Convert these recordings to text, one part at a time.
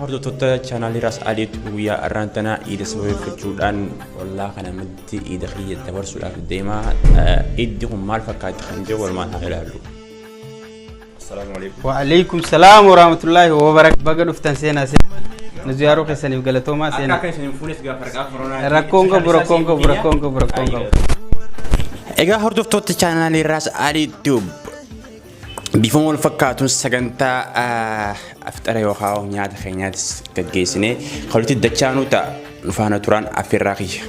hordoftoota chaanaalii Raas Aliitti guyyaa arraantanaa iida sababeeffachuudhaan wallaa kana matti iida xiyya dabarsuudhaaf deemaa iddi kun maal fakkaatti kan jedhu walumaan haa ilaallu. Assalaamu alaykum. Wa alaykum salaam wa rahmatullahi wa barakatuh. Baga dhuftan seenaa seenaa. Nuziyaaroo keessaniif galatoomaa seenaa. Akka isin fuunis gaafa harkaa koronaa. Rakkoon. Egaa hordoftoota chaanaalii Raas Aliitti bifa wal fakkaatuun sagantaa aftara yookaan nyaata keenyaatis gaggeessinee kalluutti dachaanuu ta'a nufaana turaan affeerraa kiyya.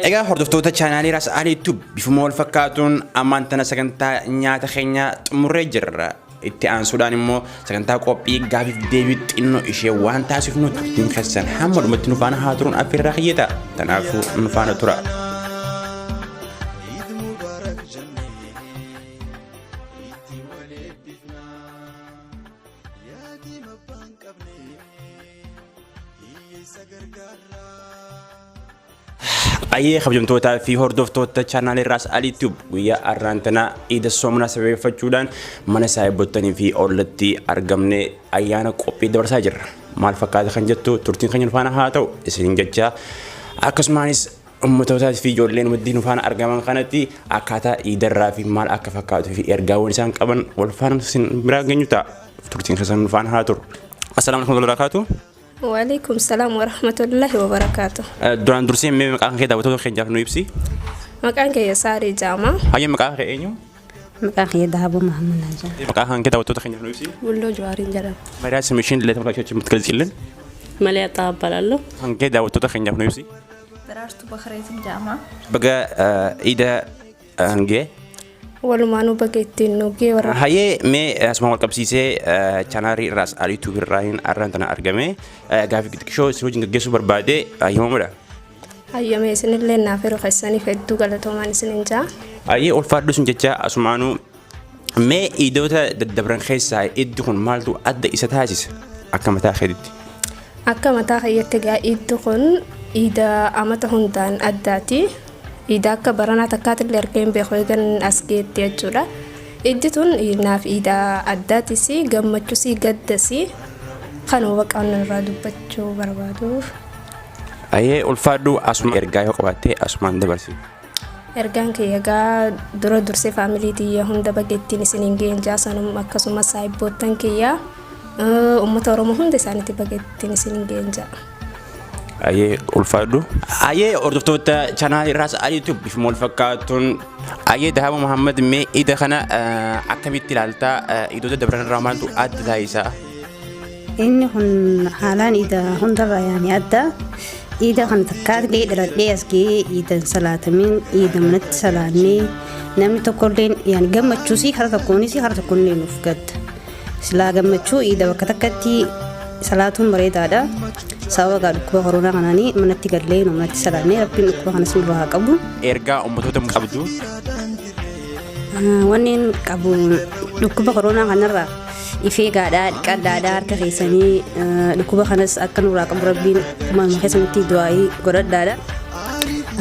Egaa hordoftoota chaanaalii Raas Aliitti bifuma wal fakkaatuun ammaan tana sagantaa nyaata keenya xumurree jirra. Itti aansuudhaan immoo sagantaa qophii gaafiif deebii xinnoo ishee waan taasifnuuf ittiin keessan hamma dhumatti nufaana haa turuun affeerraa kiyya ta'a. Kanaafuu nufaana tura. Ayyee kabajamtootaa fi hordoftoota chaanaalii Raas Aliitti guyyaa arraantanaa iida soomnaa sababeeffachuudhaan mana saayibottanii fi ollatti argamne ayyaana qophii dabarsaa jirra. Maal fakkaata kan jettu turtiin keenya nufaana haa ta'u isin jecha akkasumaanis ummatootaa fi ijoolleen maddii nufaana argaman kanatti akkaataa iidarraa fi maal akka fakkaatuu fi ergaawwan isaan qaban wal faana isin biraa geenyu ta'a. Turtiin keessan nufaana haa turu. Assalaamu alaykum wa rahmatullahi. Waalaikum salam warahmatullahi wabarakatuh. Duraan dursee mee maqaan kee daawwattoota keenyaaf nu ibsi. Maqaan kee Saarii Jaamaa. Hayyee maqaan kee eenyu? Maqaan kee Dahaboo Mahammad Najaa. Maqaan kee daawwattoota keenyaaf nu ibsi. Bulloo Jawaariin jedhama. Mariyaa Simishin illee tamakaachuu mutkalchiilleen. Malee Xaabbalallo. Hankee daawwattoota keenyaaf nu ibsi. Daraartuu Bakreetiin Jaamaa. Baga iida hangee. Walumaanuu baga ittiin nugee warra. Hayyee mee asuma wal qabsiisee chaanaalii Raas Aliitti birraayin arraantana argame gaafii xixiqqoo isin wajjin gaggeessuu barbaade hayyamamuudha. Hayyamee isinillee naaf yeroo keessaniif hedduu galatoomaan isinin jaa. Hayyee ulfaadhu isin jecha asumaanuu mee iidota daddabran keessaa iddi kun maaltu adda isa taasisa akka mataa keetitti? Akka mataa keeyyatti egaa iddi kun iida amata hundaan addaati. Iida akka baranaa takkaatillee argeen beekuu eegan as geetti jechuudha. Iddi tun naaf iida addaatis gammachuus gaddas kan waqaan irraa dubbachuu barbaaduuf. Ayyee ulfaadhu asuma ergaa yoo qabaatte asumaan dabarsi. Ergaan kee egaa dura dursee faamilii tiyya hunda bageettiin isiniin geenjaa sanum akkasumas saayibboottan kiyyaa uummata Oromoo hunda isaaniitti bageettiin isiniin geenjaa. Ayyee ulfaadhu. Ayyee hordoftoota chaanaalii Raas Aliitti bifuma wal fakkaatuun ayyee Dahaboo Mahammad mee iida kana akkamitti ilaaltaa iidota dabran irraa maaltu adda taasisaa? Inni kun haalaan iida hundarraa yaani adda. Iida kan takkaatillee dhaladhee as ga'ee iidan salaatamiin iida manatti salaannee namni tokkolleen yaani gammachuusii hara tokkoonis hara tokkollee nuuf gadda. Silaa gammachuu iida bakka takkatti salaatuun bareedaadha. Sababa dhukkuba koronaa kanaanii manatti gallee namatti salaannee rabbiin dhukkuba kanas nurraa haa qabu. Ergaa ummatoota qabdu. Wanneen qabu dhukkuba koronaa kanarraa ifee gaadhaa dhiqadhaadhaa harka keessanii dhukkuba kanas akka nurraa qabu rabbiin uumama keessatti du'aayii godhadhaadha.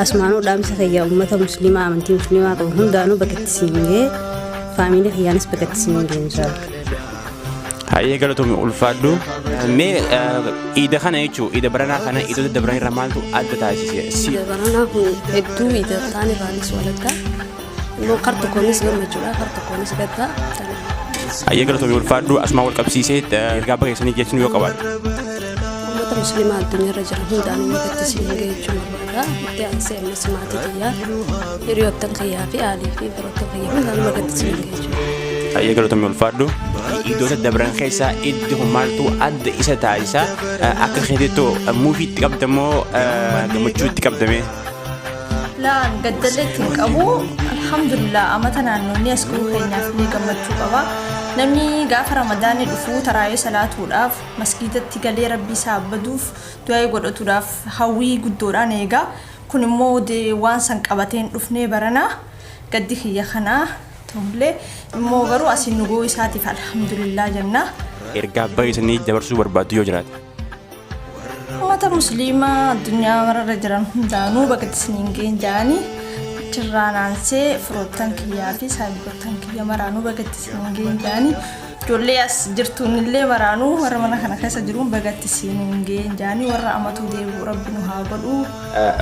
Asumaanuu dhaamsa fayyaa uummata musliimaa amantii musliimaa qabu hundaanuu bakkatti siingee faamilii kiyyaanis bakkatti siingee Hayyee galatoomii ulfaadhu. Mee iida kana jechuun iida baranaa kana iidota dabran irraa maaltu adda taasise? Iida baranaa kun hedduu iida ta'an irraanis walakkaa. Immoo kar tokkoonis gammachuudha kar tokkoonis gaddaa. Hayyee galatoomii ulfaadhu asuma wal qabsiisee ergaa bageessanii jechuun yoo qabaadhu. Uummata musliimaa addunyaa irra jiran hundaanuu bakkatti siingee jechuun barbaada. Itti aansee ammas maatii kiyyaa hiriyoottan kiyyaa fi aalii fi firoottan kiyyaa hundaanuu bakkatti siingee jechuudha. Ayyee galatoomii ulfaadhu. Iidota dabran keessaa iddi kun maaltu adda isa taasisa akka keetittoo muufii itti qabdamoo gammachuu itti qabdame? Laan gaddalee ittiin qabu alhamdulillah amata naannoonni as ga'uu keenyaaf ni gammachuu qaba. Namni gaafa ramadaanii dhufuu taraayee salaatuudhaaf masgiidatti galee rabbii isaa abbaduuf du'aa godhatuudhaaf hawwii guddoodhaan eega. Kun immoo waan san qabateen dhufnee barana gaddi kiyya kanaa ta'ullee immoo garuu asiin nuguu isaatiif alhamdulillah jenna. Ergaa baay'isanii dabarsuu barbaaddu yoo jiraate. Uummata musliimaa addunyaa mararra jiran hundaanuu bakka isiniin ga'een jedhanii achirraan aansee firoottan kiyyaa fi saayibottan kiyya maraanuu bakka isiniin ga'een jedhanii ijoollee as jirtuun illee maraanuu warra mana kana keessa jiruun bakka isiniin ga'een jedhanii warra amatuu deebi'u rabbi nu haa godhu.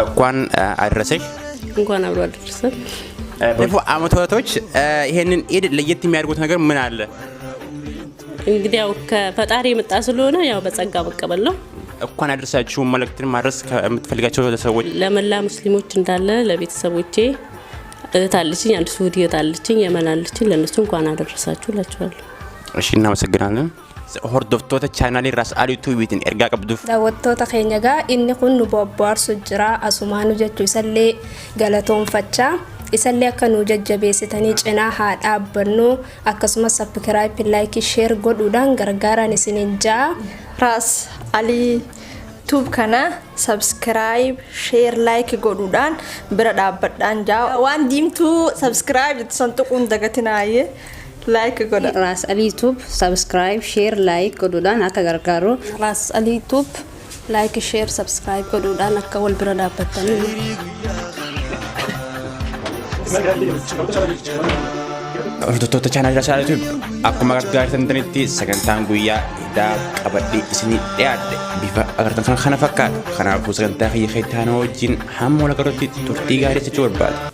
እንኳን አደረሰሽ። እንኳን አብሮ አደረሰን። ደግሞ አመታቶች ይሄንን ኢድ ለየት የሚያደርጉት ነገር ምን አለ? እንግዲህ ያው ከፈጣሪ የመጣ ስለሆነ ያው በጸጋ መቀበል ነው። እንኳን አደረሳችሁ መልእክትን ማድረስ ከምትፈልጋቸው ሰዎች ለመላ ሙስሊሞች እንዳለ ለቤተሰቦቼ እህት አለችኝ፣ አንድ ሱዲ እህት አለችኝ፣ የመን አለችኝ፣ ለነሱ እንኳን አደረሳችሁ እላችኋለሁ። እሺ እናመሰግናለን። hordoftoota chaanaalii Raas Alii Tuubiitiin ergaa qabduuf daawwattoota keenya gaa inni kun nu bobbaarsu jira asumaanu jechuu isallee galatoonfachaa isallee akka nu jajjabeessitanii cinaa haa dhaabbannu akkasumas subscribe like share godhuudhaan gargaaraan isiniin jaa. Raas Alii Tuub kana subscribe share like godhuudhaan bira dhaabbadhaan jaa waan diimtuu subscribe jettu san tuquun dagatinaayyee. Like godha. Raas Ali YouTube subscribe share like godhuudhaan akka gargaaru. Raas Ali YouTube like share subscribe godhuudhaan akka wal bira dhaabbatanii. hordoftoota chaanaalii Raas Alii Tuubii akkuma gargaartanitti sagantaan guyyaa idaa qabadhee isinii dhiyaadhe bifa agartan kana fakkaata. Kanaafuu sagantaa kiyya keettaanoo wajjin hamma wal agarrutti turtii gaarii jechuu barbaada.